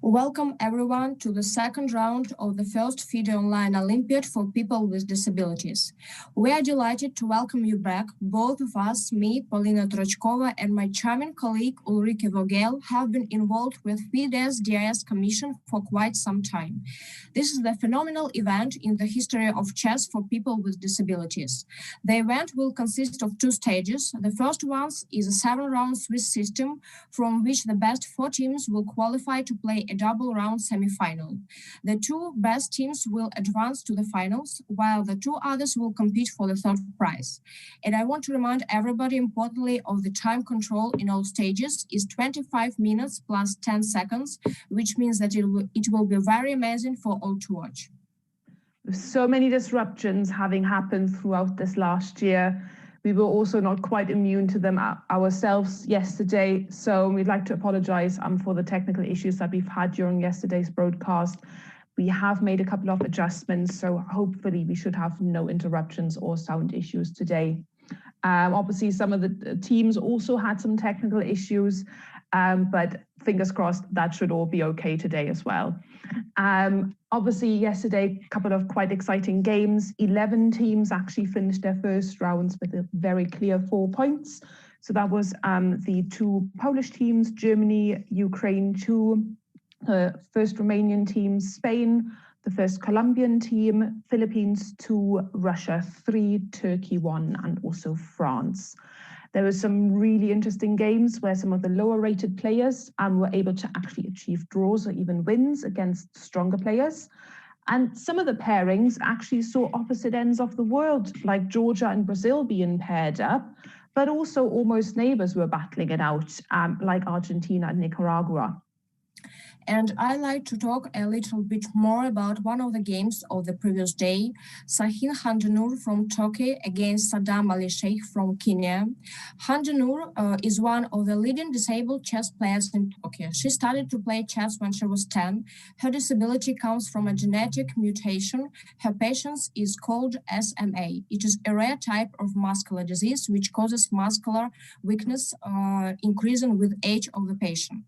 Welcome everyone to the second round of the first FIDE Online Olympiad for people with disabilities. We are delighted to welcome you back. Both of us, me, Polina Torochkova, and my charming colleague Ulrike Vogel, have been involved with FIDE's DIS Commission for quite some time. This is the phenomenal event in the history of chess for people with disabilities. The event will consist of two stages. The first one is a 7-round Swiss system from which the best 4 teams will qualify to play a double round semi-final. The 2 best teams will advance to the finals, while the 2 others will compete for the third prize. And I want to remind everybody importantly of the time control in all stages is 25 minutes plus 10 seconds, which means that it will be very amazing for all to watch. So many disruptions having happened throughout this last year. We were also not quite immune to them ourselves yesterday, so we'd like to apologize for the technical issues that we've had during yesterday's broadcast. We have made a couple of adjustments, so hopefully we should have no interruptions or sound issues today. Obviously, some of the teams also had some technical issues, but fingers crossed that should all be okay today as well. Obviously, yesterday, a couple of quite exciting games. 11 teams actually finished their first rounds with a very clear 4 points. So that was the 2 Polish teams, Germany, Ukraine 2, the first Romanian team, Spain, the first Colombian team, Philippines 2, Russia 3, Turkey 1, and also France. There were some really interesting games where some of the lower rated players were able to actually achieve draws or even wins against stronger players. And some of the pairings actually saw opposite ends of the world, like Georgia and Brazil being paired up, but also almost neighbors were battling it out, like Argentina and Nicaragua. And I'd like to talk a little bit more about one of the games of the previous day, Sahin Handanur from Turkey against Saddam Ali Sheikh from Kenya. Handanur is one of the leading disabled chess players in Turkey. She started to play chess when she was 10. Her disability comes from a genetic mutation. Her patient is called SMA. It is a rare type of muscular disease which causes muscular weakness increasing with age of the patient.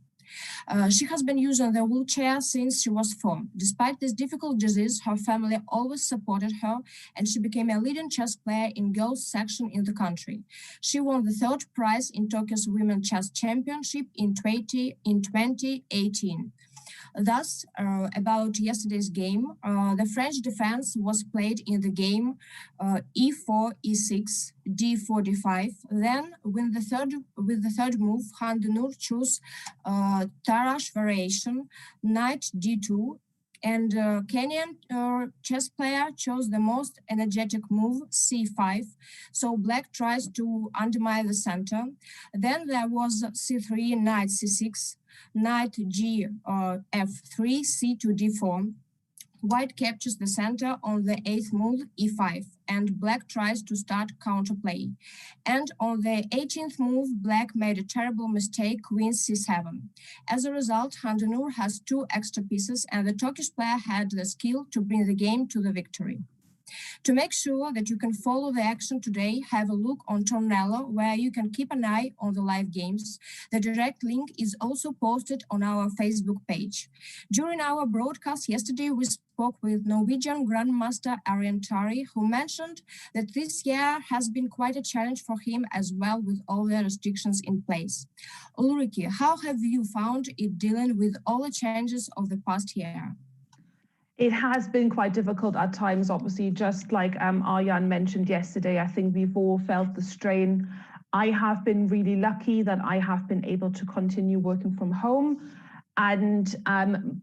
She has been using the wheelchair since she was 4. Despite this difficult disease, her family always supported her, and she became a leading chess player in girls section in the country. She won the 3rd prize in Turkey's Women's Chess Championship in 2018. Thus, about yesterday's game, the French defense was played in the game e4, e6, d4, d5. Then, with the third move, Handanur chose Tarrasch variation, knight d2, and Kenyan chess player chose the most energetic move, c5. So black tries to undermine the center. Then there was c3, knight c6, knight g f3, c2, d4. White captures the center on the 8th move, e5, and black tries to start counterplay. And on the 18th move, black made a terrible mistake, queen c7. As a result, Handanur has 2 extra pieces, and the Turkish player had the skill to bring the game to the victory. To make sure that you can follow the action today, have a look on Tornello, where you can keep an eye on the live games. The direct link is also posted on our Facebook page. During our broadcast yesterday, we spoke with Norwegian Grandmaster Arian Tari, who mentioned that this year has been quite a challenge for him as well, with all the restrictions in place. Ulrike, how have you found it dealing with all the changes of the past year? It has been quite difficult at times, obviously, just like Arjan mentioned yesterday. I think we've all felt the strain. I have been really lucky that I have been able to continue working from home. And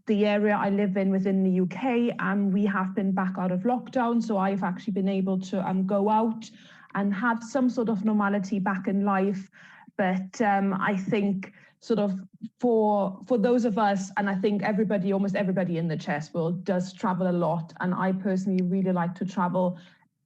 the area I live in within the UK, we have been back out of lockdown. So I've actually been able to go out and have some sort of normality back in life. But I think sort of for those of us, and I think almost everybody in the chess world does travel a lot. And I personally really like to travel.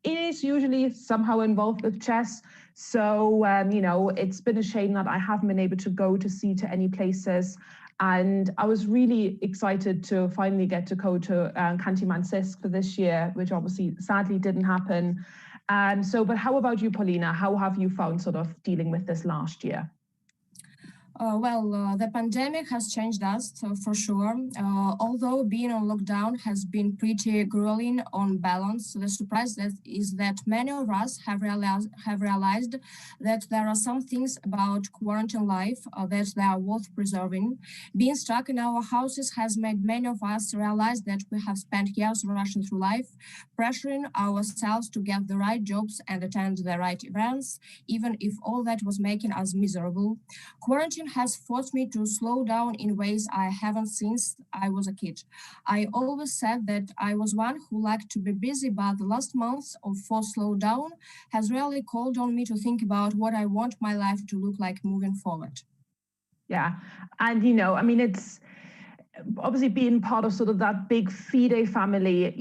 It is usually somehow involved with chess. So, you know, it's been a shame that I haven't been able to go to see to any places. And I was really excited to finally get to go to Khanty-Mansiysk for this year, which obviously sadly didn't happen. But how about you, Polina? How have you found sort of dealing with this last year? The pandemic has changed us for sure. Although being on lockdown has been pretty grueling on balance, the surprise is that many of us have realized that there are some things about quarantine life that they are worth preserving. Being stuck in our houses has made many of us realize that we have spent years rushing through life, pressuring ourselves to get the right jobs and attend the right events, even if all that was making us miserable. Quarantine has forced me to slow down in ways I haven't since I was a kid. I always said that I was one who liked to be busy, but the last months of forced slowdown has really called on me to think about what I want my life to look like moving forward. Yeah, and I mean, it's obviously being part of sort of that big FIDE family,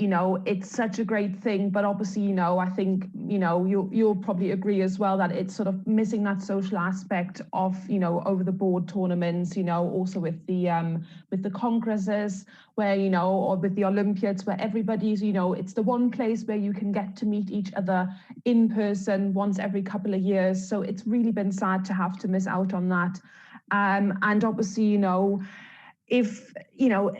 it's such a great thing. But obviously, I think, you'll probably agree as well that it's sort of missing that social aspect of, over the board tournaments, also with the congresses where, or with the Olympiads where everybody's, it's the one place where you can get to meet each other in person once every couple of years. So it's really been sad to have to miss out on that. And obviously, if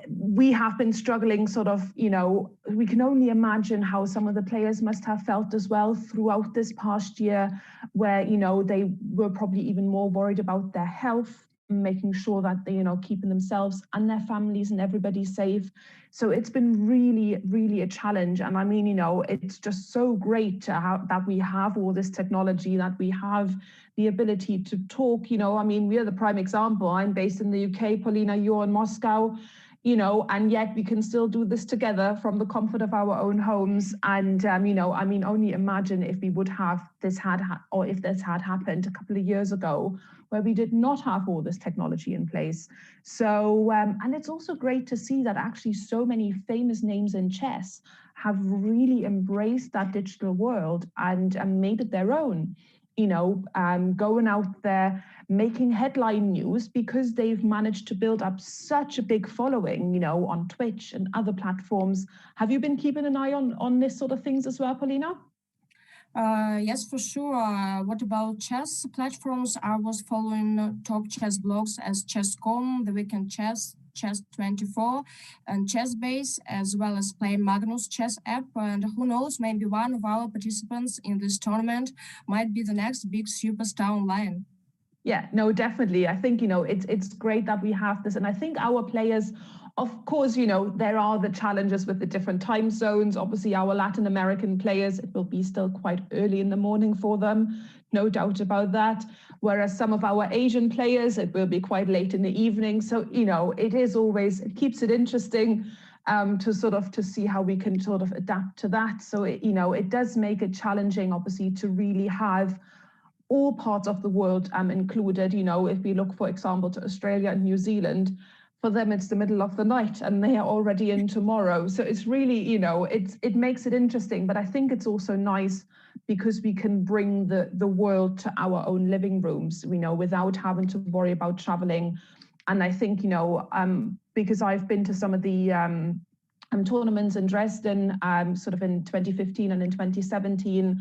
we have been struggling sort of, we can only imagine how some of the players must have felt as well throughout this past year, where they were probably even more worried about their health, making sure that they keeping themselves and their families and everybody safe. So it's been really, really a challenge. And I mean, it's just so great to have that we have all this technology, that we have the ability to talk. I mean, we are the prime example. I'm based in the UK, Polina, you're in Moscow, and yet we can still do this together from the comfort of our own homes. And, I mean, only imagine if we would have this or if this had happened a couple of years ago, where we did not have all this technology in place. So, and it's also great to see that actually so many famous names in chess have really embraced that digital world and made it their own. Going out there, making headline news because they've managed to build up such a big following, on Twitch and other platforms. Have you been keeping an eye on this sort of things as well, Polina? Yes, for sure. What about chess platforms? I was following top chess blogs as Chess.com, The Weekend Chess, Chess24, and ChessBase, as well as Play Magnus chess app. And who knows, maybe one of our participants in this tournament might be the next big superstar online. Yeah, no, definitely. I think, it's great that we have this. And I think our players, of course, there are the challenges with the different time zones. Obviously, our Latin American players, it will be still quite early in the morning for them, no doubt about that. Whereas some of our Asian players, it will be quite late in the evening. So, it keeps it interesting to see how we can sort of adapt to that. So, it does make it challenging, obviously, to really have all parts of the world included. If we look, for example, to Australia and New Zealand, for them it's the middle of the night and they are already in tomorrow. So it's really, it makes it interesting. But I think it's also nice because we can bring the world to our own living rooms, without having to worry about traveling. And I think, because I've been to some of the tournaments in Dresden, sort of in 2015 and in 2017,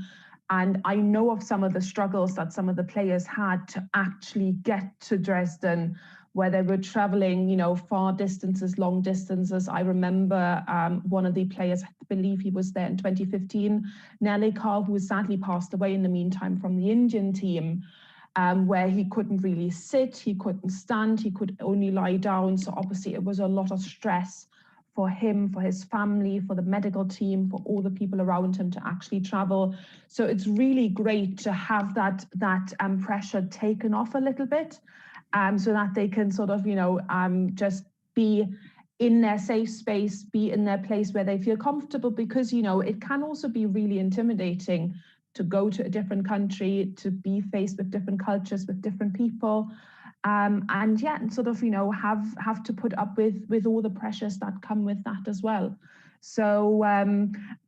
and I know of some of the struggles that some of the players had to actually get to Dresden, where they were traveling, far distances, long distances. I remember one of the players, I believe he was there in 2015, Nelly Carl, who sadly passed away in the meantime from the Indian team, where he couldn't really sit, he couldn't stand, he could only lie down. So obviously it was a lot of stress for him, for his family, for the medical team, for all the people around him to actually travel. So it's really great to have that pressure taken off a little bit, so that they can sort of, just be in their safe space, be in their place where they feel comfortable, because, it can also be really intimidating to go to a different country, to be faced with different cultures, with different people. And sort of, have to put up with all the pressures that come with that as well. So,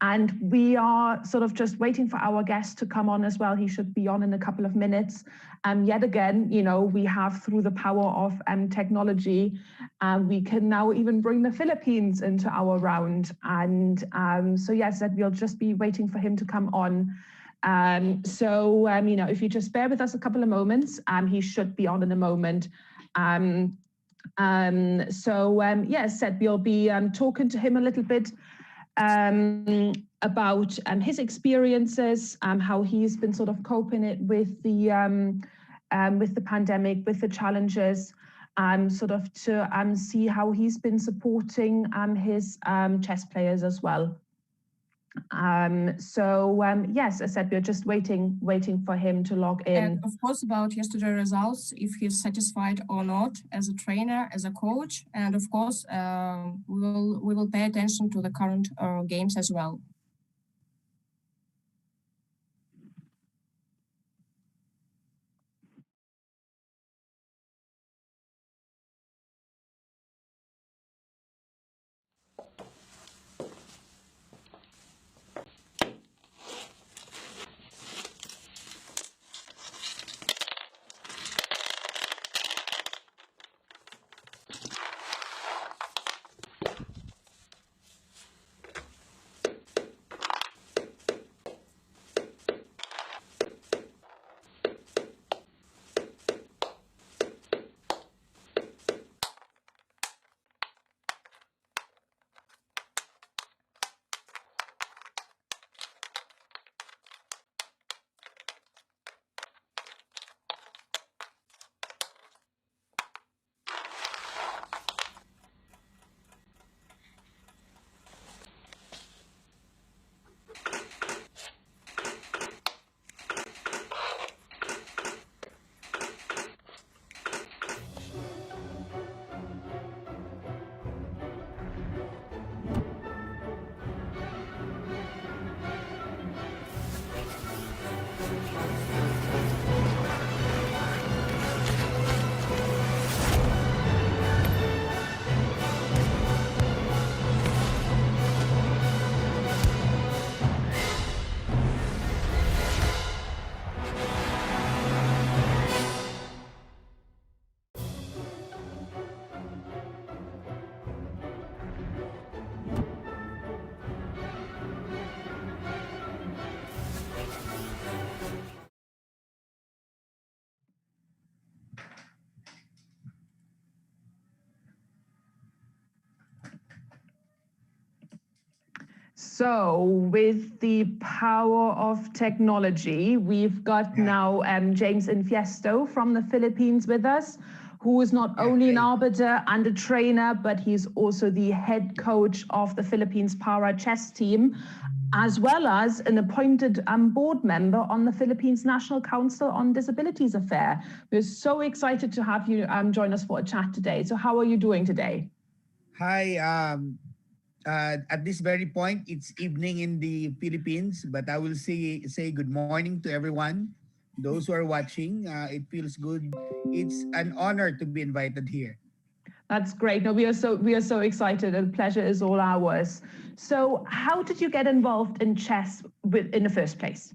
and we are sort of just waiting for our guest to come on as well. He should be on in a couple of minutes. Yet again, we have, through the power of technology, we can now even bring the Philippines into our round. And so yes, that we'll just be waiting for him to come on. If you just bear with us a couple of moments, he should be on in a moment. Yes, Seb, we'll be talking to him a little bit about his experiences, how he's been sort of coping it with the pandemic, with the challenges, sort of to see how he's been supporting his chess players as well. Yes, as said, we're just waiting for him to log in. And of course, about yesterday's results, if he's satisfied or not as a trainer, as a coach, and of course, we will pay attention to the current games as well. So with the power of technology, we've got now James Infiesto from the Philippines with us, who is not only an arbiter and a trainer, but he's also the head coach of the Philippines para chess team, as well as an appointed board member on the Philippines National Council on Disabilities Affair. We're so excited to have you join us for a chat today. So how are you doing today? Hi, at this very point, it's evening in the Philippines, but I will say good morning to everyone. Those who are watching, it feels good. It's an honor to be invited here. That's great. No, we are so excited, and the pleasure is all ours. So, how did you get involved in chess in the first place?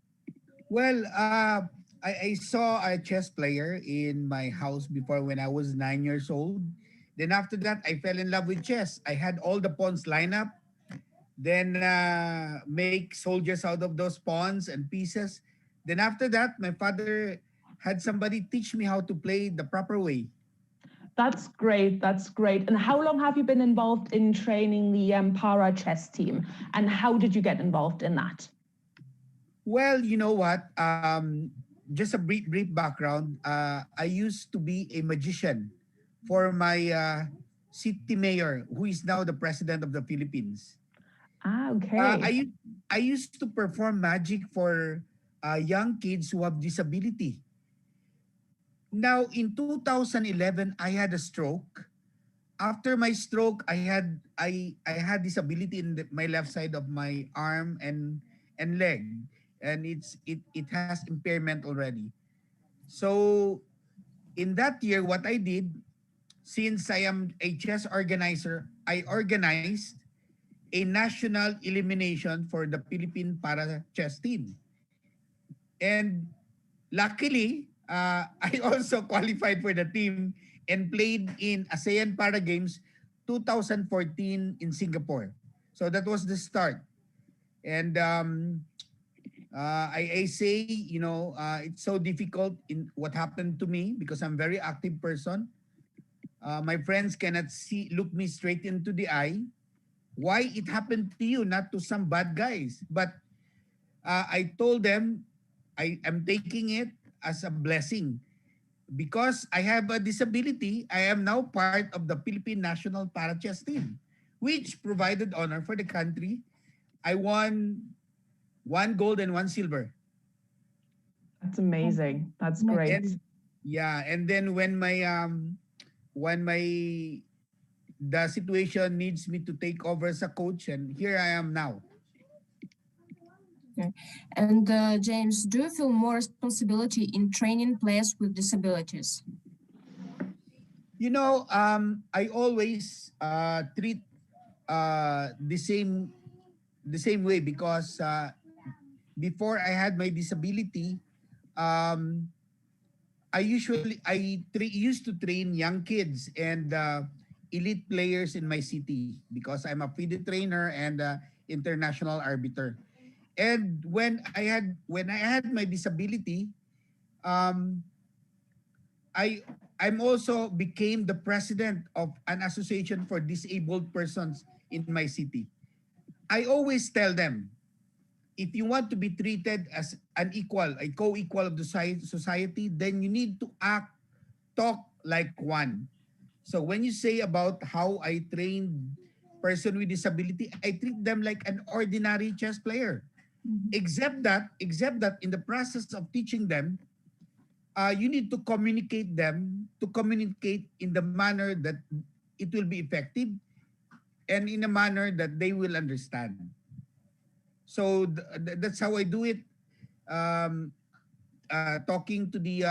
Well, I saw a chess player in my house before when I was 9 years old. Then after that, I fell in love with chess. I had all the pawns line up, then make soldiers out of those pawns and pieces. Then after that, my father had somebody teach me how to play the proper way. That's great. That's great. And how long have you been involved in training the para chess team? And how did you get involved in that? Well, you know what? Just a brief background. I used to be a magician for my city mayor, who is now the president of the Philippines. Okay. I used to perform magic for young kids who have disability. Now, in 2011, I had a stroke. After my stroke, I had disability in my left side of my arm and leg, and it has impairment already. So, in that year, what I did, since I am a chess organizer, I organized a national elimination for the Philippine para chess team. And luckily, I also qualified for the team and played in ASEAN Para Games 2014 in Singapore. So that was the start. And I say, it's so difficult in what happened to me because I'm a very active person. My friends cannot look me straight into the eye. Why it happened to you, not to some bad guys? But I told them I am taking it as a blessing. Because I have a disability, I am now part of the Philippine national para chess team, which provided honor for the country. I won one gold and one silver. That's amazing. That's Amazing. great. And yeah, and then when my the situation needs me to take over as a coach, and here I am now. Okay. And James, do you feel more responsibility in training players with disabilities? I always treat the same way because before I had my disability, um, I used to train young kids and elite players in my city because I'm a FIDE trainer and international arbiter. And when I had my disability, um, I I'm also became the president of an association for disabled persons in my city. I always tell them, if you want to be treated as an equal, a co-equal of the society, then you need to talk like one. So when you say about how I train person with disability, I treat them like an ordinary chess player. Mhm. Except that in the process of teaching them, you need to communicate in the manner that it will be effective and in a manner that they will understand. So that's how I do it. Um, Talking to the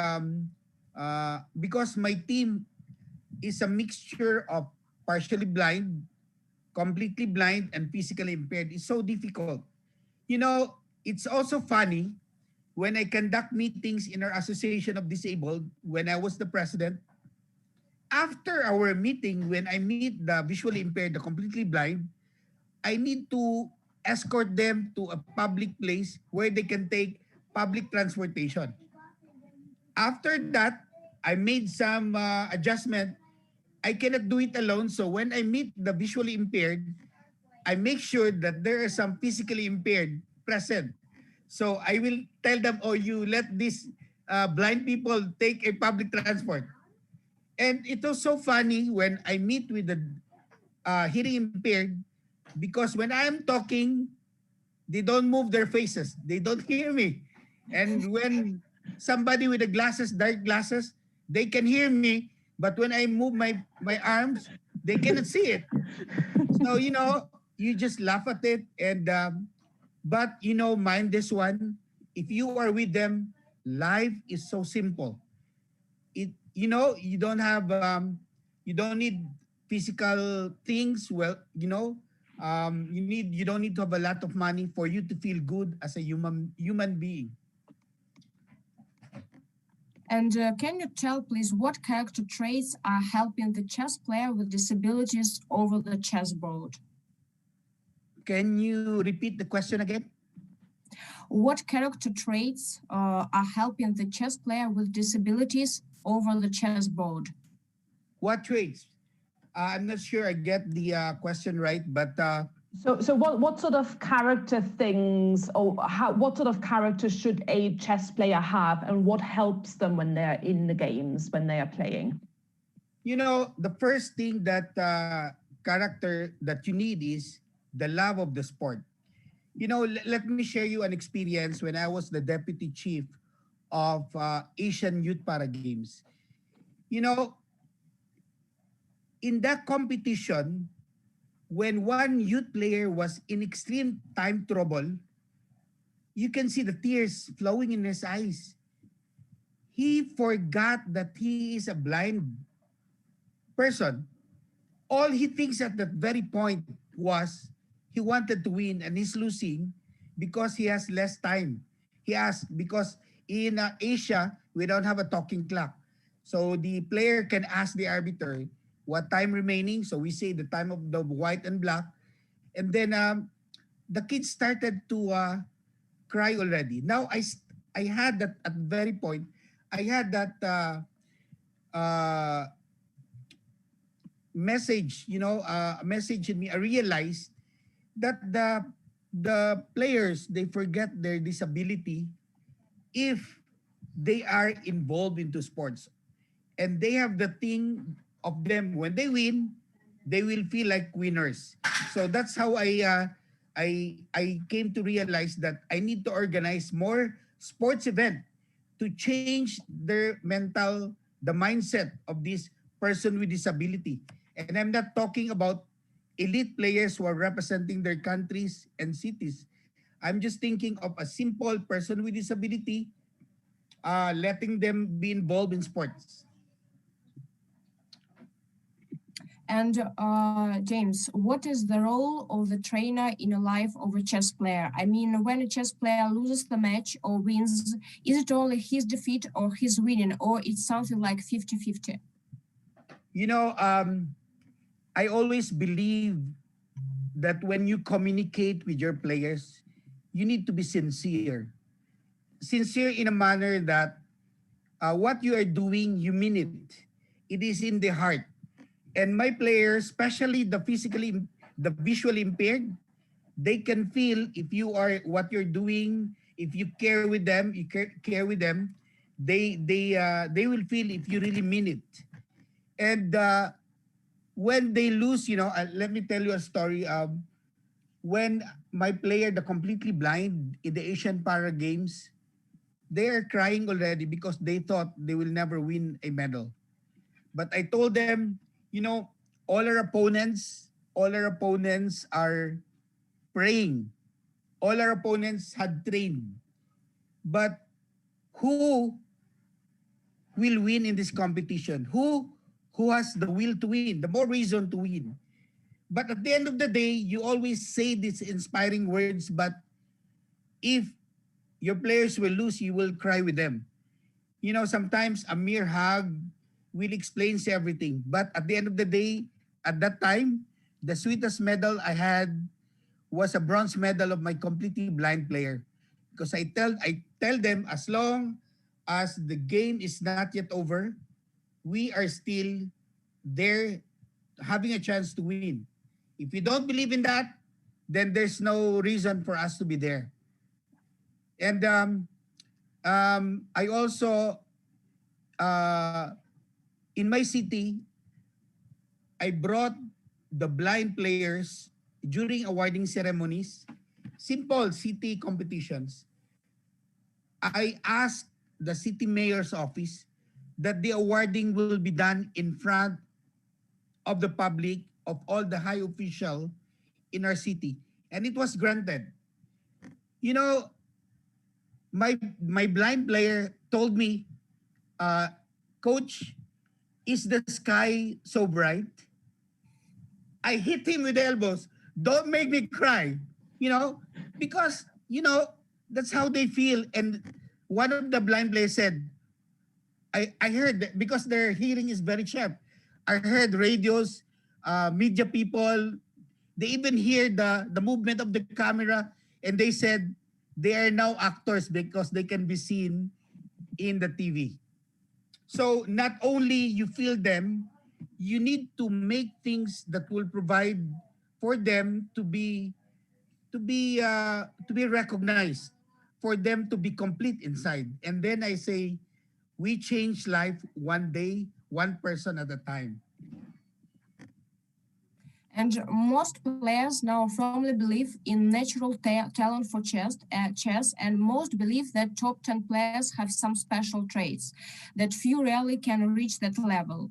because my team is a mixture of partially blind, completely blind, and physically impaired. It's so difficult. It's also funny when I conduct meetings in our Association of Disabled when I was the president. After our meeting, when I meet the visually impaired, the completely blind, I need to escort them to a public place where they can take public transportation. After that, I made some adjustment. I cannot do it alone. So when I meet the visually impaired, I make sure that there are some physically impaired present. So I will tell them, oh, you let these blind people take a public transport. And it was so funny when I meet with the hearing impaired because when I am talking, they don't move their faces. They don't hear me. And when somebody with the glasses, dark glasses, they can hear me, but when I move my arms, they cannot see it. So you just laugh at it, and but mind this one: if you are with them, life is so simple. You don't have you don't need physical things. Well, you don't need to have a lot of money for you to feel good as a human being. And can you tell, please, what character traits are helping the chess player with disabilities over the chessboard? Can you repeat the question again? What character traits are helping the chess player with disabilities over the chessboard? What traits? I'm not sure I get the question right, but So what sort of character things or what sort of character should a chess player have, and what helps them when they're in the games, when they are playing? the first thing that character that you need is the love of the sport. Let me share you an experience when I was the deputy chief of Asian Youth Para Games. You know, in that competition, when one youth player was in extreme time trouble, you can see the tears flowing in his eyes. He forgot that he is a blind person. All he thinks at that very point was he wanted to win and he's losing because he has less time. He has because in Asia we don't have a talking clock. So the player can ask the arbiter what time remaining. So we say the time of the white and black. And then the kids started to cry already. Now I had that at very point. I had that uh, message, a message in me. I realized that the players, they forget their disability if they are involved into sports, and they have the thing of them when they win, they will feel like winners. So that's how I came to realize that I need to organize more sports event to change their the mindset of this person with disability. And I'm not talking about elite players who are representing their countries and cities. I'm just thinking of a simple person with disability, letting them be involved in sports. And James, what is the role of the trainer in a life of a chess player? I mean, when a chess player loses the match or wins, is it only his defeat or his winning, or it's something like 50-50? You know, I always believe that when you communicate with your players, you need to be sincere. Sincere in a manner that what you are doing, you mean it. It is in the heart. And my players, especially the visually impaired, they can feel if you are what you're doing, if you care with them, care with them, they will feel if you really mean it. And when they lose, let me tell you a story. When my player, the completely blind in the Asian Para Games, they are crying already because they thought they will never win a medal. But I told them, all our opponents are praying. All our opponents had trained. But who will win in this competition? Who has the will to win? The more reason to win. But at the end of the day, you always say these inspiring words, but if your players will lose, you will cry with them. Sometimes a mere hug will explains everything. But at the end of the day, at that time, the sweetest medal I had was a bronze medal of my completely blind player. Because I tell them, as long as the game is not yet over, we are still there having a chance to win. If you don't believe in that, then there's no reason for us to be there. And I also, uh, in my city, I brought the blind players during awarding ceremonies, simple city competitions. I asked the city mayor's office that the awarding will be done in front of the public, of all the high official in our city, and it was granted. You know, my blind player told me, uh, "Coach, is the sky so bright?" I hit him with the elbows. Don't make me cry, because that's how they feel. And one of the blind players said, I heard that because their hearing is very sharp. I heard radios, media people, they even hear the movement of the camera, and they said they are now actors because they can be seen in the TV. So not only you feel them, you need to make things that will provide for them to be recognized, for them to be complete inside. And then I say, we change life one day, one person at a time. And most players now firmly believe in natural talent for chess, and most believe that top 10 players have some special traits, that few rarely can reach that level.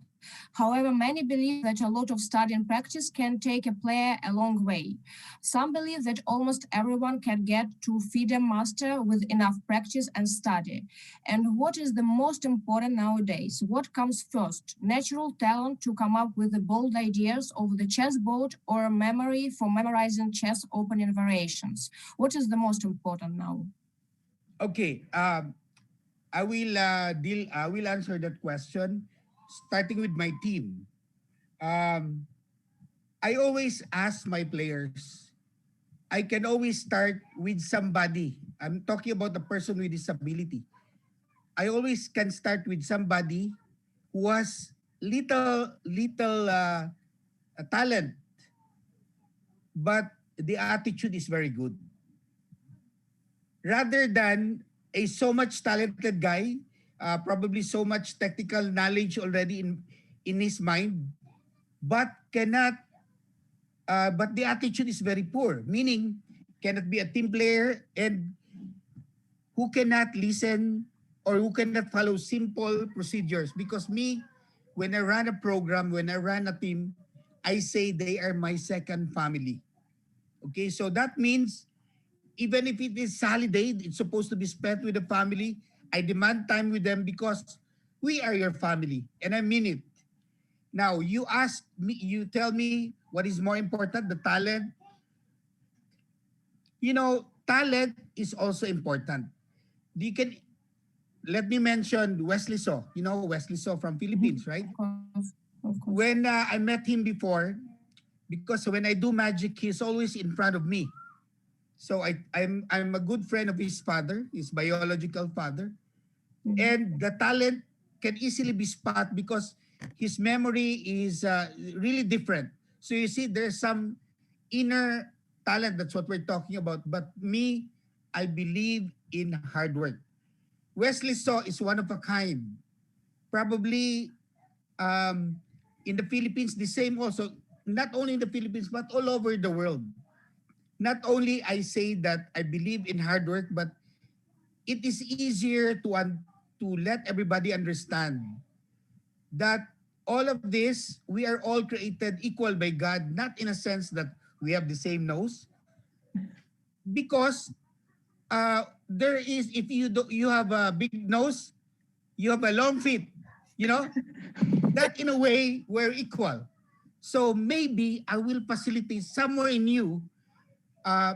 However, many believe that a lot of study and practice can take a player a long way. Some believe that almost everyone can get to FIDE master with enough practice and study. And what is the most important nowadays? What comes first? Natural talent to come up with the bold ideas of the chessboard, or memory for memorizing chess opening variations? What is the most important now? Okay, I will answer that question starting with my team. Um, I always ask my players, I can always start with somebody. I'm talking about a person with disability. I always can start with somebody who has little a talent, but the attitude is very good. Rather than a so much talented guy, probably so much technical knowledge already in his mind, but cannot, but the attitude is very poor, meaning cannot be a team player and who cannot listen or who cannot follow simple procedures. Because me, when I run a program, when I run a team, I say they are my second family. Okay, so that means even if it is holiday, it's supposed to be spent with the family. I demand time with them because we are your family, and I mean it. Now, you ask me, you tell me what is more important, the talent. You know, talent is also important. You can let me mention Wesley So. You know Wesley So from Philippines, right? Of course, of course. When I met him before, because when I do magic, he's always in front of me. So I'm a good friend of his father, his biological father, and the talent can easily be spot because his memory is really different. So you see, there's some inner talent. That's what we're talking about. But me, I believe in hard work. Wesley Saw is one of a kind. Probably in the Philippines, the same also. Not only in the Philippines, but all over the world. Not only I say that I believe in hard work, but it is easier to let everybody understand that all of this, we are all created equal by God, not in a sense that we have the same nose, because there is, if you have a big nose, you have a long feet, you know, that in a way we're equal. So maybe I will facilitate somewhere in you uh,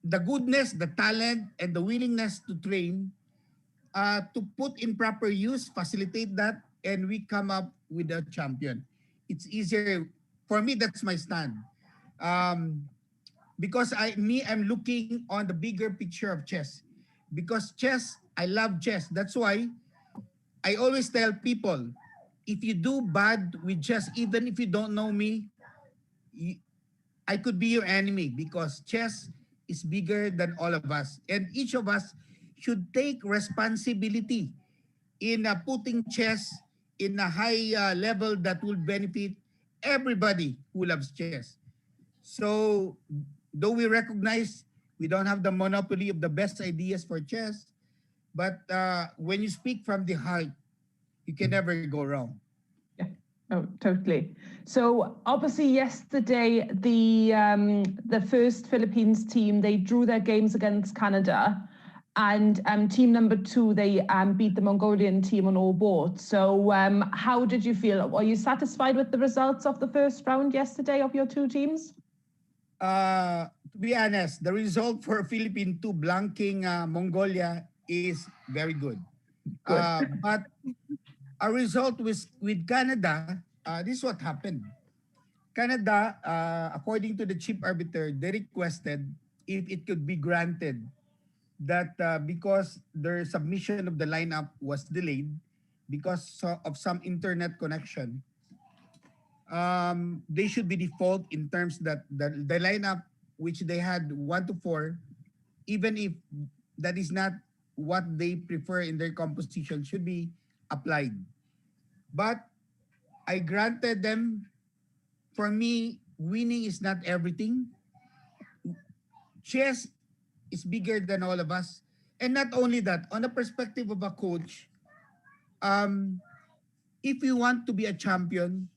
the goodness, the talent, and the willingness to train, to put in proper use, facilitate that, and we come up with a champion. It's easier for me. That's my stand, um, because I'm looking on the bigger picture of chess. Because chess, I love chess. That's why I always tell people, if you do bad with chess, even if you don't know me, I could be your enemy because chess is bigger than all of us. And each of us should take responsibility in putting chess in a high level that will benefit everybody who loves chess. So, though we recognize we don't have the monopoly of the best ideas for chess, but when you speak from the heart, you can never go wrong. Yeah, oh, totally. So obviously yesterday, the first Philippines team, they drew their games against Canada, and team number 2, they beat the Mongolian team on all boards. So how did you feel? Are you satisfied with the results of the first round yesterday of your two teams? To be honest, the result for Philippine 2 blanking Mongolia is very good. Good. But our result with Canada, this is what happened. Canada, according to the chief arbiter, they requested if it could be granted that because their submission of the lineup was delayed because of some internet connection, they should be default in terms that the lineup which they had 1 to 4, even if that is not what they prefer in their composition, should be applied. But I granted them. For me, winning is not everything. Chess is bigger than all of us. And not only that, on the perspective of a coach, um, if we want to be a champion,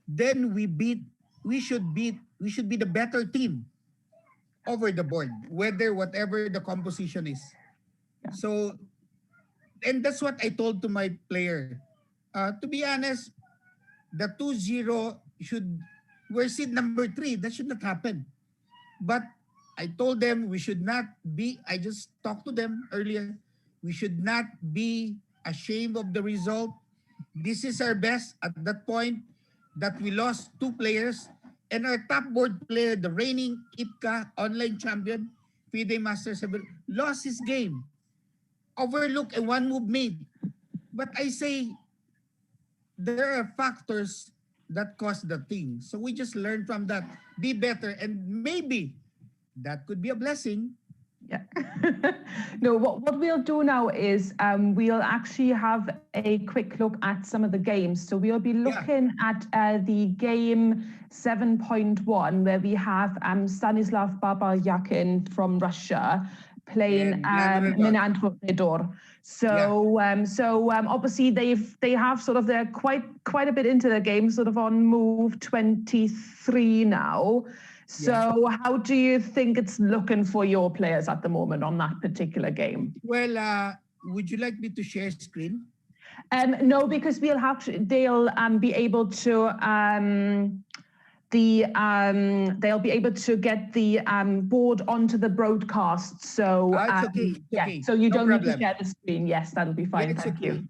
then we should be the better team over the board, whatever the composition is. Yeah. So, and that's what I told to my player. To be honest, the 2-0 we're seed number 3. That should not happen. But I told them we should not be, I just talked to them earlier, we should not be ashamed of the result. This is our best at that point that we lost 2 players, and our top board player, the reigning IPCA online champion, FIDE Master 7, lost his game. Overlooked a one move made. But I say there are factors that caused the thing. So we just learn from that, be better, and maybe that could be a blessing. Yeah. No, what we'll do now is we'll actually have a quick look at some of the games. So we'll be looking at the game 7.1, where we have Stanislav Babaryakin from Russia playing And Fedor. So obviously they have sort of they're quite a bit into the game, sort of on move 23 now. So how do you think it's looking for your players at the moment on that particular game? Well, would you like me to share screen? No, because they'll be able to they'll be able to get the board onto the broadcast. So It's okay. It's okay. so you No don't problem. need to share the screen. Yes, that'll be fine. It's Thank okay. you.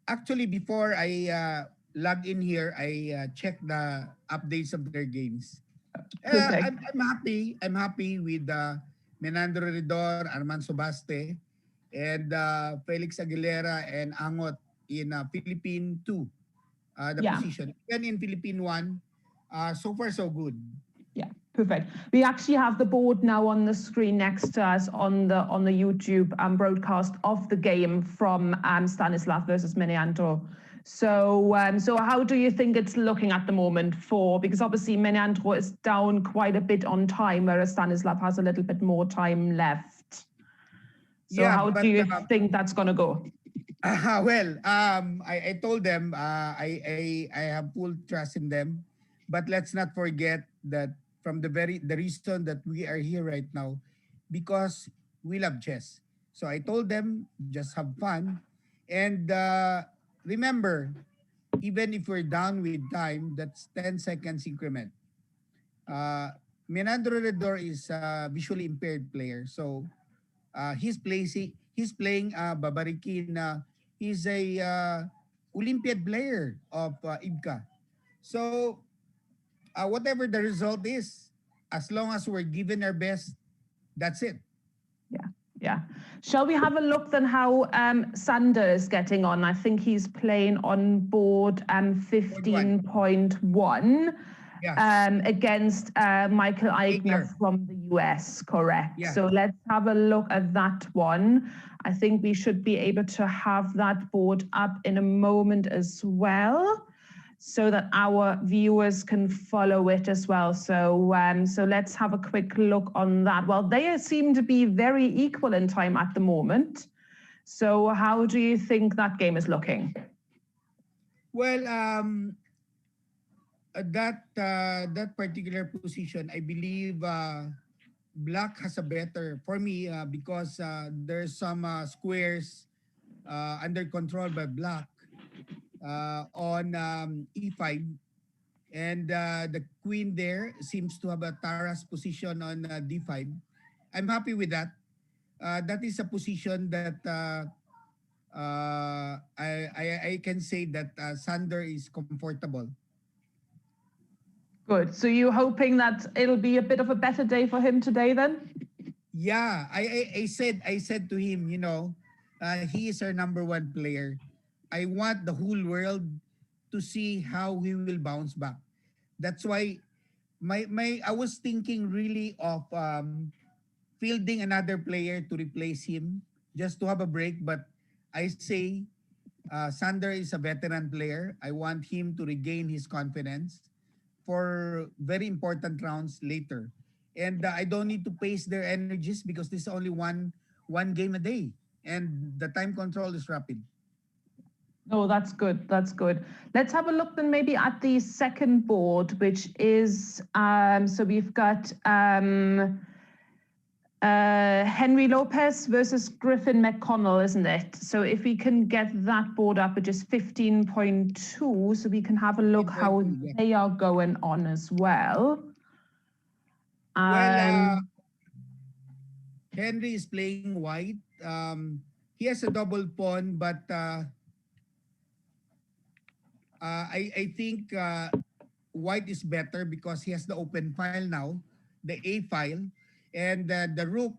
Actually, before I log in here, I checked the updates of their games. I'm happy. I'm happy with Menandro Redor, Arman Sobaste, and Felix Aguilera and Angot in Philippine 2, the position. Even in Philippine 1, so far so good. Yeah, perfect. We actually have the board now on the screen next to us on the YouTube broadcast of the game from Stanislav versus Menandro. So how do you think it's looking at the moment because obviously Menandro is down quite a bit on time, whereas Stanislav has a little bit more time left. So how do you think that's going to go? Well, I told them I have full trust in them, but let's not forget that from the reason that we are here right now, because we love chess. So I told them just have fun, and remember, even if we're down with time, that's 10 seconds increment. Menandro Redor is a visually impaired player, so he's playing Babarikin. He's a Olympiad player of IBCA. So whatever the result is, as long as we're giving our best, that's it. Yeah. Shall we have a look then how Sander is getting on? I think he's playing on board 15.1 against Michael Eigner from the US, correct? Yeah. So let's have a look at that one. I think we should be able to have that board up in a moment as well, so that our viewers can follow it as well. So let's have a quick look on that. Well, they seem to be very equal in time at the moment. So how do you think that game is looking? Well, that particular position, I believe Black has a better for me because there's some squares under control by Black on E5, and the queen there seems to have a Tara's position on D5. I'm happy with that. That is a position that I can say that Sander is comfortable. Good. So you're hoping that it'll be a bit of a better day for him today then? Yeah, I said to him, he is our number one player. I want the whole world to see how he will bounce back. That's why I was thinking really of fielding another player to replace him just to have a break. But I say Sander is a veteran player. I want him to regain his confidence for very important rounds later. And I don't need to pace their energies because this is only one game a day. And the time control is rapid. Oh, that's good. That's good. Let's have a look then maybe at the second board, which is, so we've got Henry Lopez versus Griffin Mcconnell, isn't it? So if we can get that board up, which is 15.2, so we can have a look how they are going on as well. Henry is playing white. He has a double pawn, but I think white is better because he has the open file now, the A file, and the rook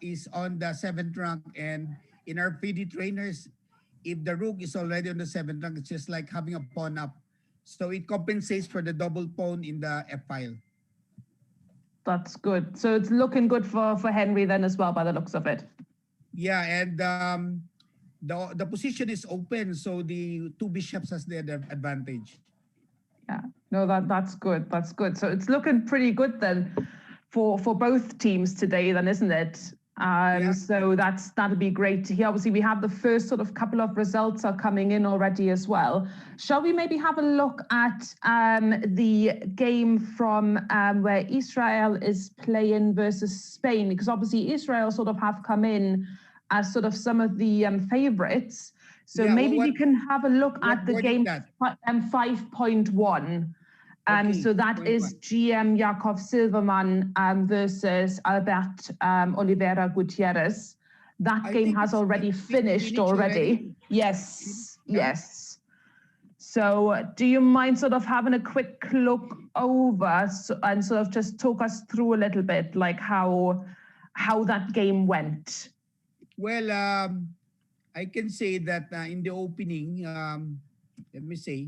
is on the 7th rank. And in our FIDE trainers, if the rook is already on the 7th rank, it's just like having a pawn up. So it compensates for the double pawn in the F file. That's good. So it's looking good for Henry then as well, by the looks of it. Yeah, and the position is open, so the two bishops has the advantage. Yeah, no, that's good. That's good. So it's looking pretty good then for both teams today, then, isn't it? Yeah. So that'd be great to hear. Obviously, we have the first sort of couple of results are coming in already as well. Shall we maybe have a look at the game from where Israel is playing versus Spain? Because obviously Israel sort of have come in as sort of some of the favourites. So Yeah, maybe we can have a look at the game 5.1. Okay, So that is GM Jakov Silverman versus Albert Oliveira Gutierrez. That game has already finished already. Yes, yes. So do you mind sort of having a quick look over and sort of just talk us through a little bit, like how that game went? Well, I can say that in the opening, let me say,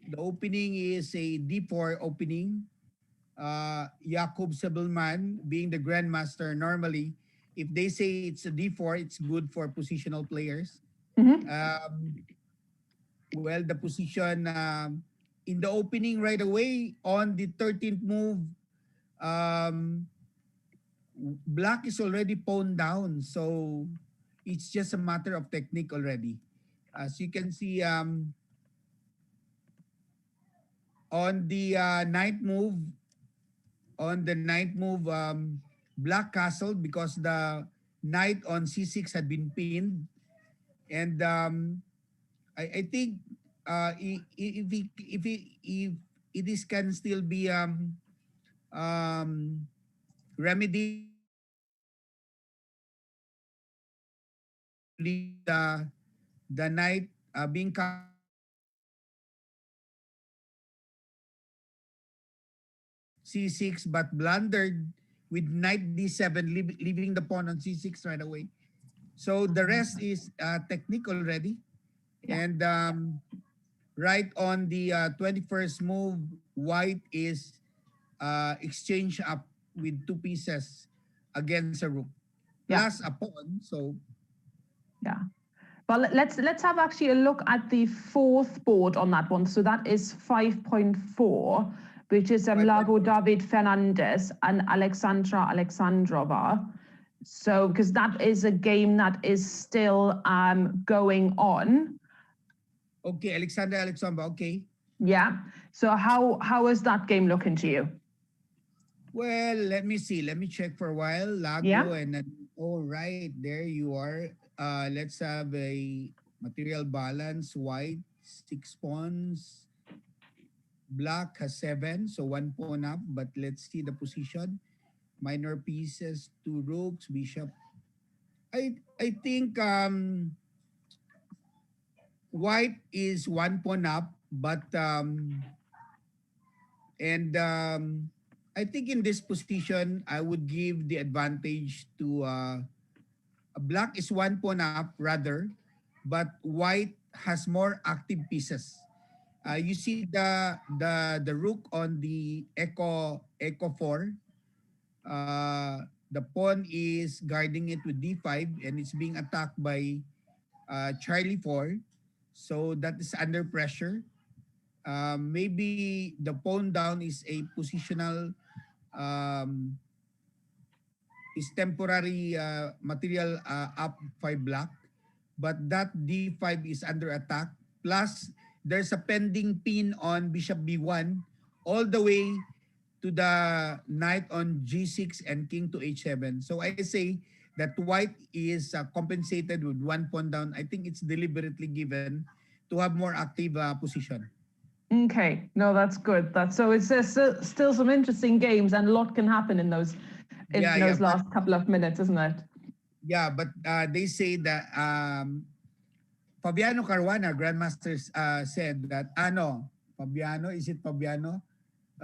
the opening is a D4 opening. Jakub Sebelman, being the grandmaster, normally, if they say it's a D4, it's good for positional players. Well, the position in the opening right away on the 13th move, um, black is already pawned down, so it's just a matter of technique already. As you can see, on the ninth move, black castled because the knight on c6 had been pinned, and I think if it is can still be remedied, leave the knight being c6 but blundered with knight d7, leaving the pawn on c6 right away. So the rest is technique already. Yeah. And right on the 21st move, white is exchange up with two pieces against a rook, plus a pawn. So yeah. Well, let's have actually a look at the fourth board on that one. So that is 5.4, which is Lago David Fernandez and Alexandra Alexandrova. So because that is a game that is still going on. okay, Alexandra Alexandrova, okay. Yeah. So how is that game looking to you? Well, let me see. Let me check for a while. Lago and then, all right, there you are. Let's have a material balance. White, 6 pawns. Black has 7, so 1 pawn up. But let's see the position. Minor pieces, 2 rooks, bishop. I think white is 1 pawn up, but I think in this position I would give the advantage to black is 1 pawn up rather, but white has more active pieces. You see the rook on the echo 4. The pawn is guarding it with d5 and it's being attacked by Charlie 4. So that is under pressure. Maybe the pawn down is a positional, is temporary material up 5 black, but that d5 is under attack. Plus, there's a pending pin on bishop b1 all the way to the knight on g6 and king to h7. So I say that white is compensated with 1 pawn down. I think it's deliberately given to have more active position. Okay, no, that's good. So it's still some interesting games, and a lot can happen in those last couple of minutes, isn't it? Yeah, but they say that Fabiano Caruana, Grandmaster, said that Fabiano, is it Fabiano?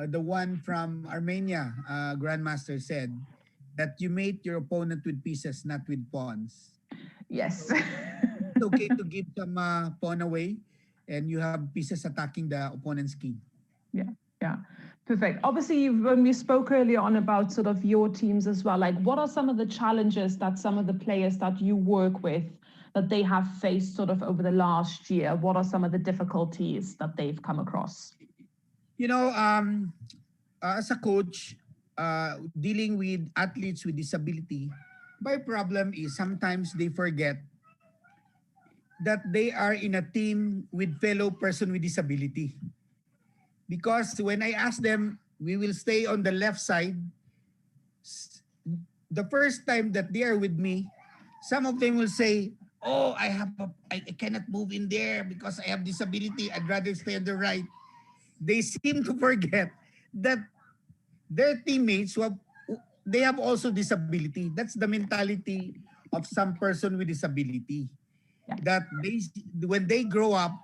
The one from Armenia, Grandmaster, said that you mate your opponent with pieces, not with pawns. Yes. So it's okay to give some pawn away, and you have pieces attacking the opponent's king. Yeah, yeah. Perfect. Obviously, when we spoke earlier on about sort of your teams as well, like what are some of the challenges that some of the players that you work with that they have faced sort of over the last year? What are some of the difficulties that they've come across? You know, as a coach, dealing with athletes with disability, my problem is sometimes they forget that they are in a team with fellow person with disability. Because when I ask them, we will stay on the left side, the first time that they are with me, some of them will say, "Oh, I cannot move in there because I have disability. I'd rather stay on the right." They seem to forget that their teammates they have also disability. That's the mentality of some person with disability. Yeah. That when they grow up,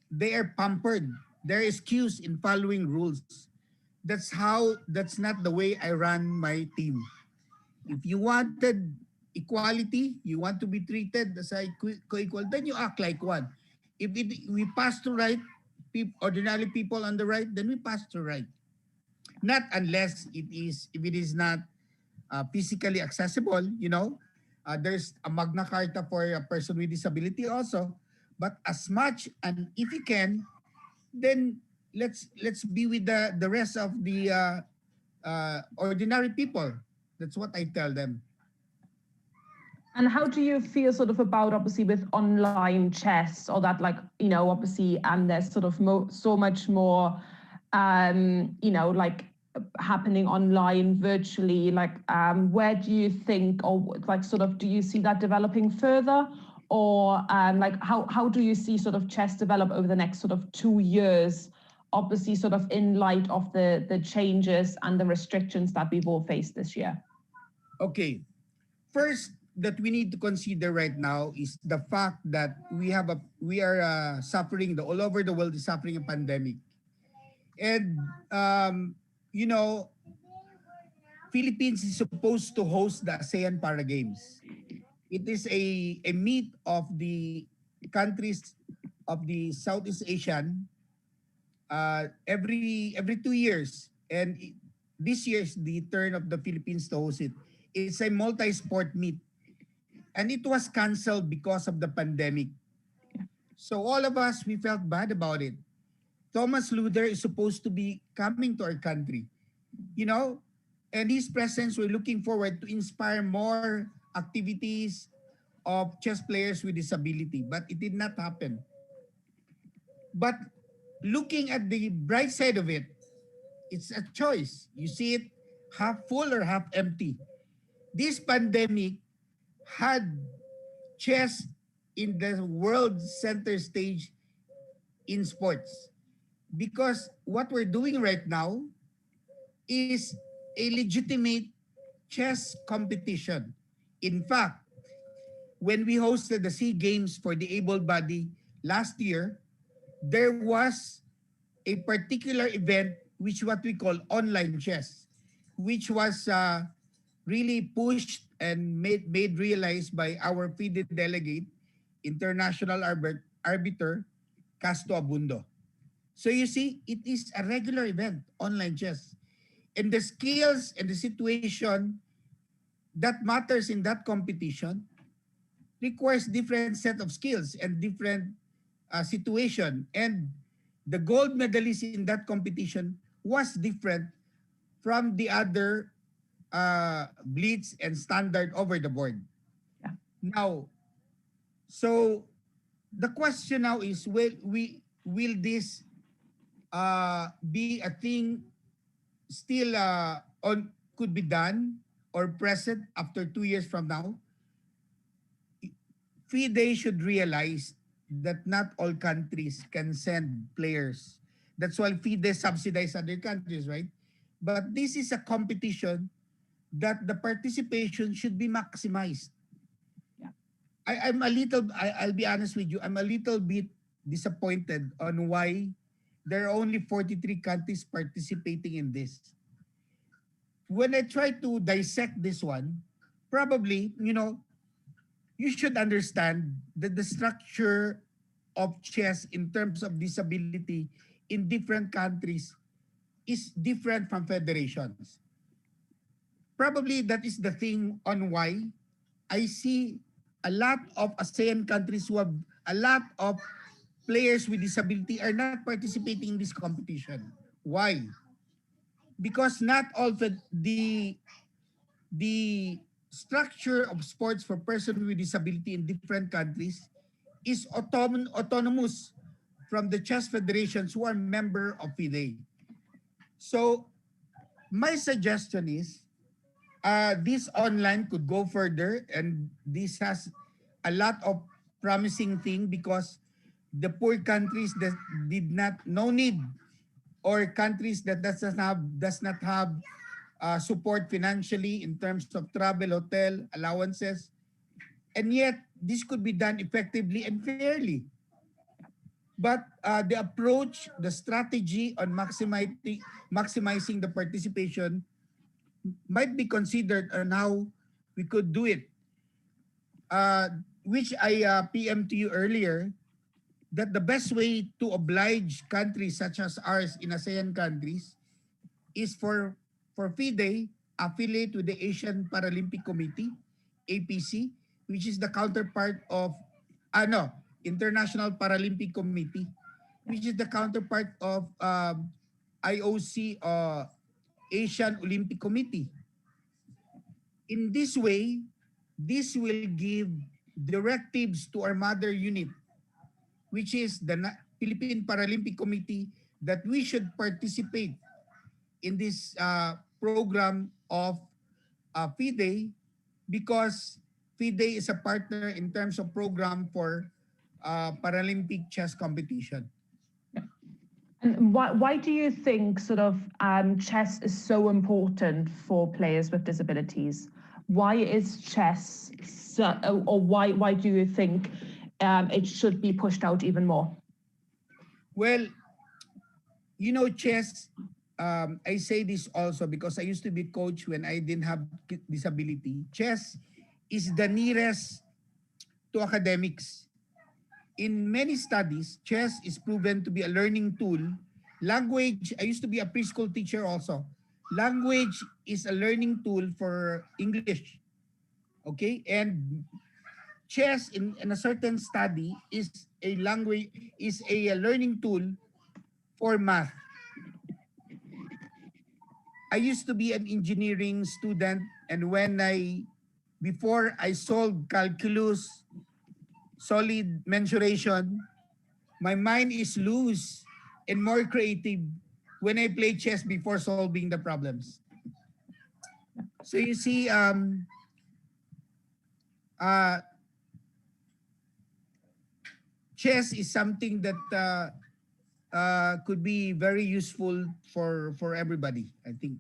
they are pampered. They're excused in following rules. That's not the way I run my team. If you wanted equality, you want to be treated as a co-equal, then you act like one. If we pass to right, ordinary people on the right, then we pass to right. Not unless if it is not physically accessible, there's a Magna Carta for a person with disability also. But as much and if you can, then let's be with the rest of the ordinary people. That's what I tell them. And how do you feel sort of about obviously with online chess or that like, obviously there's sort of so much more, like happening online virtually, like where do you think or like sort of do you see that developing further or like how do you see sort of chess develop over the next sort of 2 years, obviously sort of in light of the changes and the restrictions that we've all faced this year? Okay. First, that we need to consider right now is the fact that we are suffering all over the world is suffering a pandemic, and you know, Philippines is supposed to host the ASEAN Para Games. It is a meet of the countries of the Southeast Asian every 2 years, and this year is the turn of the Philippines to host it. It's a multi-sport meet. And it was canceled because of the pandemic. So all of us, we felt bad about it. Thomas Luther is supposed to be coming to our country, and his presence, we're looking forward to inspire more activities of chess players with disability, but it did not happen. But looking at the bright side of it, it's a choice. You see it half full or half empty. This pandemic had chess in the world center stage in sports, because what we're doing right now is a legitimate chess competition. In fact, when we hosted the SEA Games for the able-bodied last year, there was a particular event which what we call online chess, which was really pushed and made realized by our FIDE delegate, international arbiter Casto Abundo. So you see, it is a regular event, online chess. And the skills and the situation that matters in that competition requires different set of skills and different situation. And the gold medalist in that competition was different from the other blitz and standard over the board. Yeah. Now, so the question now is, will this be a thing still on could be done or present after 2 years from now? FIDE should realize that not all countries can send players. That's why FIDE subsidize other countries, right? But this is a competition that the participation should be maximized. Yeah. I'll be honest with you, I'm a little bit disappointed on why there are only 43 countries participating in this. When I try to dissect this one, probably, you should understand that the structure of chess in terms of disability in different countries is different from federations. Probably that is the thing on why I see a lot of ASEAN countries who have a lot of players with disability are not participating in this competition. Why? Because not all the structure of sports for persons with disability in different countries is autonomous from the chess federations who are member of FIDE. So my suggestion is this online could go further, and this has a lot of promising thing because the poor countries that did not no need, or countries that does not have support financially in terms of travel, hotel allowances, and yet this could be done effectively and fairly. But the approach, the strategy on maximizing the participation might be considered on how we could do it, which I PM to you earlier, that the best way to oblige countries such as ours in ASEAN countries is for FIDE affiliate with the Asian Paralympic Committee, APC, which is the counterpart of International Paralympic Committee, which is the counterpart of IOC, Asian Olympic Committee. In this way, this will give directives to our mother unit, which is the Philippine Paralympic Committee, that we should participate in this program of FIDE, because FIDE is a partner in terms of program for Paralympic chess competition. And why do you think chess is so important for players with disabilities? Why is chess, or why do you think it should be pushed out even more? Well, chess, I say this also because I used to be coach when I didn't have disability. Chess is the nearest to academics. In many studies, chess is proven to be a learning tool. Language, I used to be a preschool teacher also. Language is a learning tool for English. Okay? And chess in a certain study is a learning tool for math. I used to be an engineering student, and before I solved calculus, solid mensuration, my mind is loose and more creative when I play chess before solving the problems. So you see, chess is something that could be very useful for everybody, I think.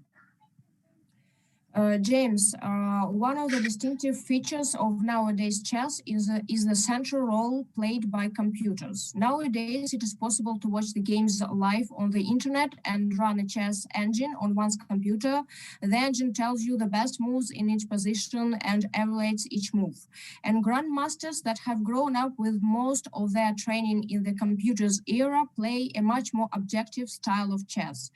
James, one of the distinctive features of nowadays chess is the central role played by computers. Nowadays, it is possible to watch the games live on the internet and run a chess engine on one's computer. The engine tells you the best moves in each position and evaluates each move. And grandmasters that have grown up with most of their training in the computer's era play a much more objective style of chess.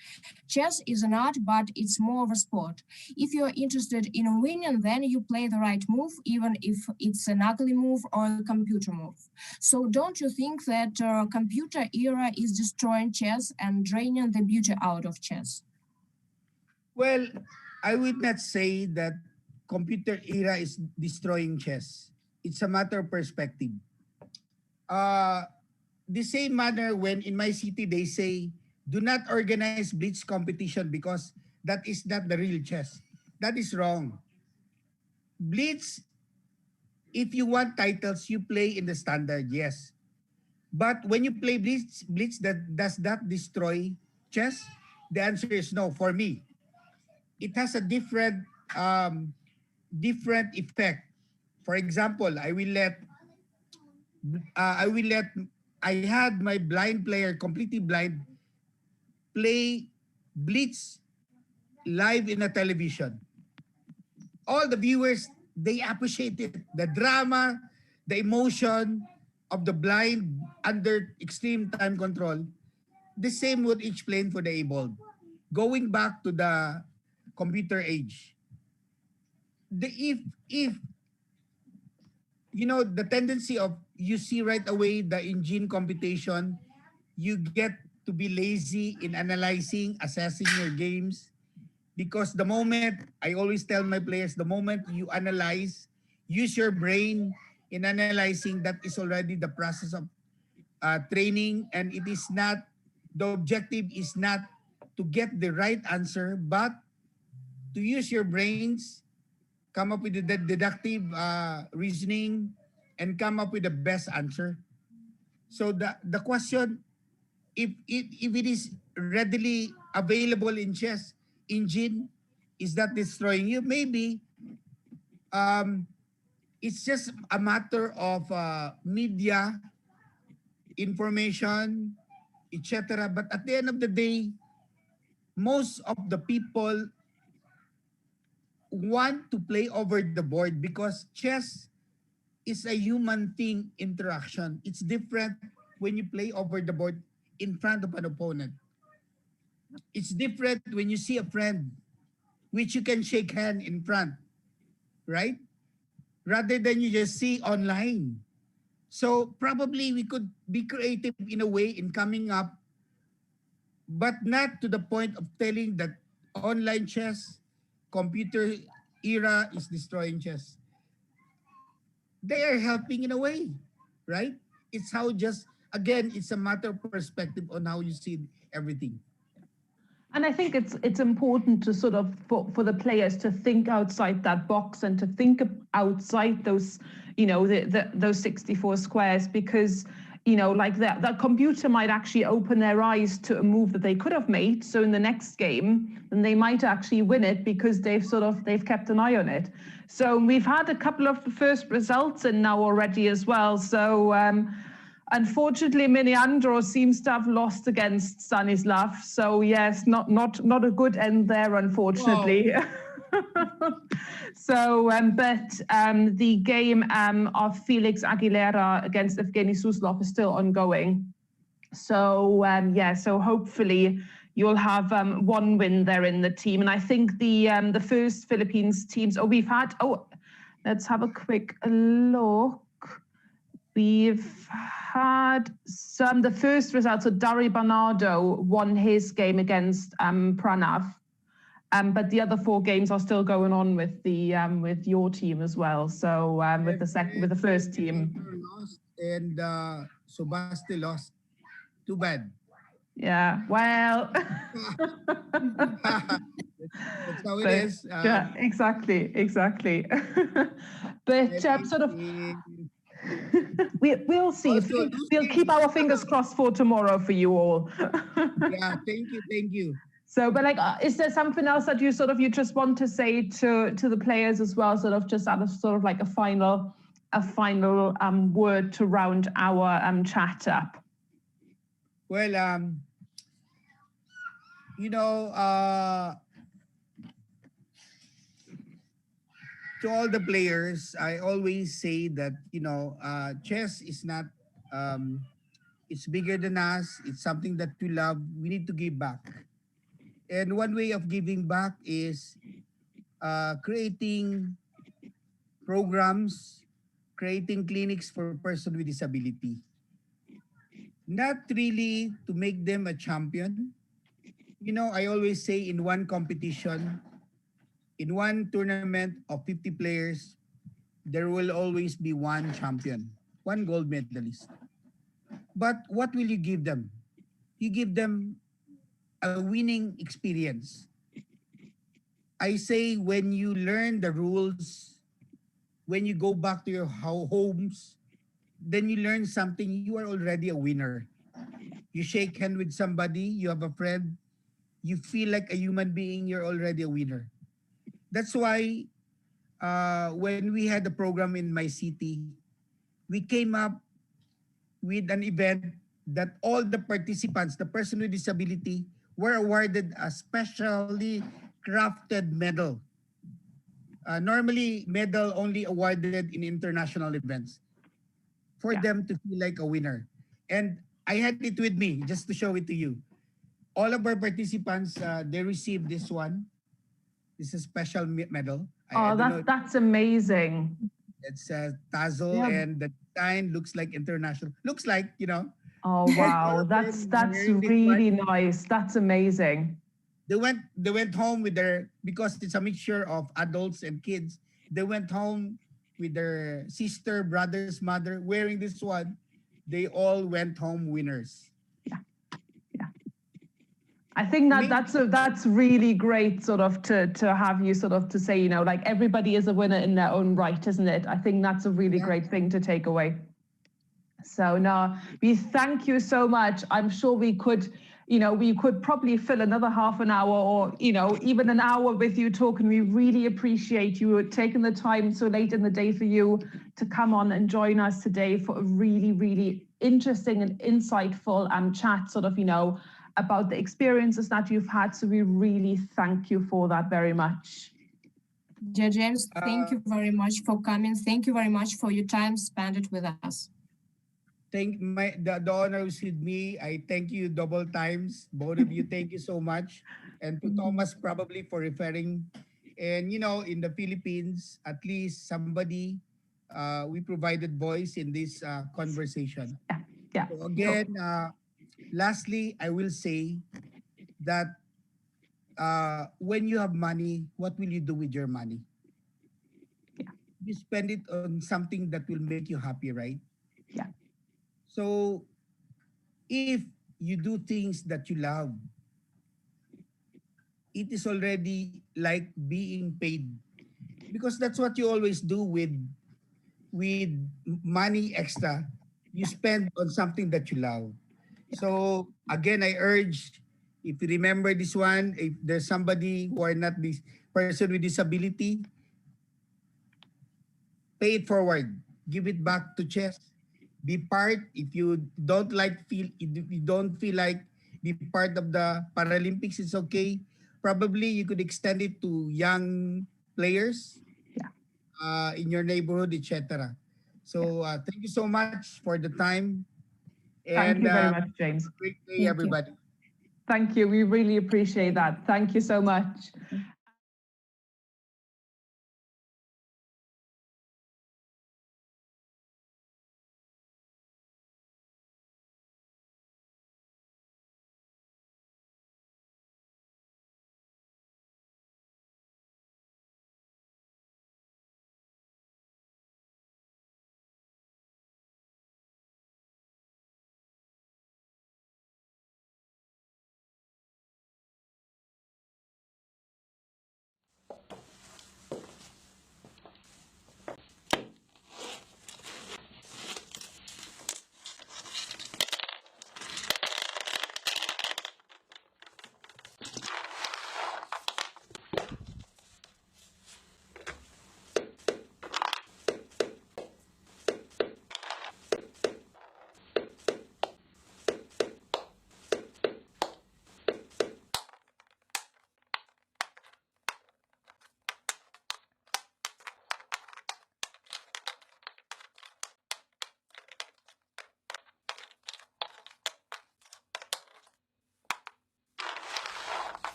Chess is an art, but it's more of a sport. If you're interested in winning, then you play the right move, even if it's an ugly move or a computer move. So don't you think that computer era is destroying chess and draining the beauty out of chess? Well, I would not say that computer era is destroying chess. It's a matter of perspective. The same manner when in my city they say, do not organize blitz competition because that is not the real chess. That is wrong. Blitz, if you want titles, you play in the standard, yes. But when you play blitz that does that destroy chess? The answer is no for me. It has a different effect. For example, I had my blind player, completely blind, play blitz live in a television. All the viewers, they appreciate it. The drama, the emotion of the blind under extreme time control, the same would explain for the able. Going back to the computer age, the if you know the tendency of you see right away the engine computation, you get to be lazy in analyzing, assessing your games, because the moment I always tell my players, the moment you analyze, use your brain in analyzing, that is already the process of training, and it is not, the objective is not to get the right answer, but to use your brains, come up with the deductive reasoning, and come up with the best answer. So the question, if it is readily available in chess engine, is that destroying you? Maybe um, it's just a matter of media information, etc. But at the end of the day, most of the people want to play over the board because chess is a human thing interaction. It's different when you play over the board in front of an opponent. It's different when you see a friend, which you can shake hand in front, right? Rather than you just see online. So probably we could be creative in a way in coming up, but not to the point of telling that online chess, computer era is destroying chess. They are helping in a way, right? It's how just, again, it's a matter of perspective on how you see everything. And I think it's important to sort of for the players to think outside that box and to think outside those, you know, those 64 squares, because, you know, like that computer might actually open their eyes to a move that they could have made. So in the next game, then they might actually win it because they've kept an eye on it. So we've had a couple of the first results in now already as well. So unfortunately, Miniandro seems to have lost against Stanislav. So yes, not a good end there, unfortunately. So, but the game of Felix Aguilera against Evgeny Suslov is still ongoing. So yeah, so hopefully you'll have one win there in the team. And I think the first Philippines teams. Let's have a quick look. We've had the first results. So Dari Bernardo won his game against Pranav. But the other 4 games are still going on with the with your team as well. So with the first team. Lost and Sobaste lost. Too bad. Yeah. Well. That's how it is. Yeah. Exactly. But sort of. We'll see. Also, we'll keep our fingers crossed for tomorrow for you all. Yeah. Thank you. So, but like, is there something else that you just want to say to the players as well, sort of just out of sort of like a final word to round our chat up? Well, you know, to all the players, I always say that, you know, chess is not, it's bigger than us. It's something that we love. We need to give back. And one way of giving back is creating programs, creating clinics for person with disability. Not really to make them a champion. You know, I always say in one competition, in one tournament of 50 players, there will always be one champion, one gold medalist. But what will you give them? You give them a winning experience. I say when you learn the rules, when you go back to your homes, then you learn something, you are already a winner. You shake hand with somebody, you have a friend, you feel like a human being, you're already a winner. That's why when we had the program in my city, we came up with an event that all the participants, the person with disability, were awarded a specially crafted medal. Normally, medal only awarded in international events. for them to feel like a winner. And I had it with me just to show it to you. All of our participants, they received this one. This is a special medal. I Oh, don't know. that's amazing. It's a tassel, Yeah. and the design looks like international. Looks like, you know. Oh wow, that's wearing this really one. nice. That's amazing. They went home with their, because it's a mixture of adults and kids. They went home with their sister, brother's mother wearing this one. They all went home winners. I think that Amazing. that's really great, sort of to have you sort of to say, you know, like everybody is a winner in their own right, isn't it? I think that's a really Yeah. great thing to take away. So no, we thank you so much. I'm sure we could, you know, we could probably fill another half an hour or, you know, even an hour with you talking. We really appreciate you taking the time so late in the day for you to come on and join us today for a really, really interesting and insightful chat, sort of, you know, about the experiences that you've had. So we really thank you for that very much. Dear James, thank you very much for coming. Thank you very much for your time spent it with us. The honor is with me. I thank you double times, both of you. Thank you so much, and to Thomas probably for referring. And you know, in the Philippines, at least somebody, we provided voice in this conversation. Yeah. So again, lastly, I will say that when you have money, what will you do with your money? You spend it on something that will make you happy, right? Yeah. So if you do things that you love, it is already like being paid, because that's what you always do with money extra. You spend on something that you love. So again, I urge, if you remember this one, if there's somebody who are not this person with disability, pay it forward, give it back to chess. Be part. If you don't if you don't feel like be part of the Paralympics, it's okay. Probably you could extend it to young players in your neighborhood, etc. So thank you so much for the time, Thank and you very much, James. have a great day, Thank you. everybody. Thank you. We really appreciate that. Thank you so much.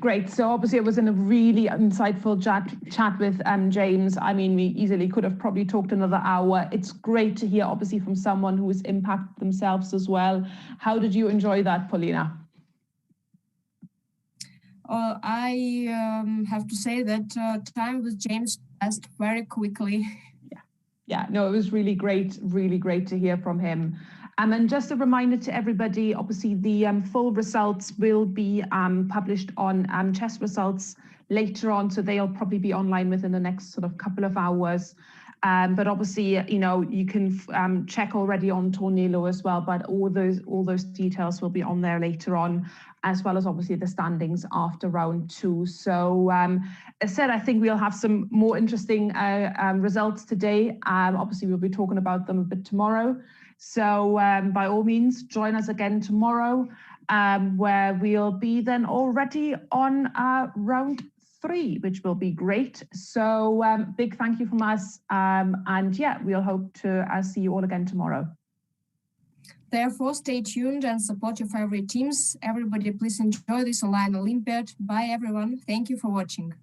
Great. So obviously it was in a really insightful chat with James. I mean, we easily could have probably talked another hour. It's great to hear, obviously, from someone who has impacted themselves as well. How did you enjoy that, Polina? I have to say that time with James passed very quickly. Yeah, no, it was really great to hear from him. And just a reminder to everybody, obviously the full results will be published on chess results later on, so they'll probably be online within the next sort of couple of hours. But obviously, you know, you can check already on Tornillo as well, but all those details will be on there later on, as well as obviously the standings after round 2. So as said, I think we'll have some more interesting results today. Obviously, we'll be talking about them a bit tomorrow. So by all means, join us again tomorrow, where we'll be then already on round 3, which will be great. So big thank you from us. And yeah, we'll hope to see you all again tomorrow. Therefore, stay tuned and support your favorite teams. Everybody, please enjoy this online Olympiad. Bye, everyone. Thank you for watching.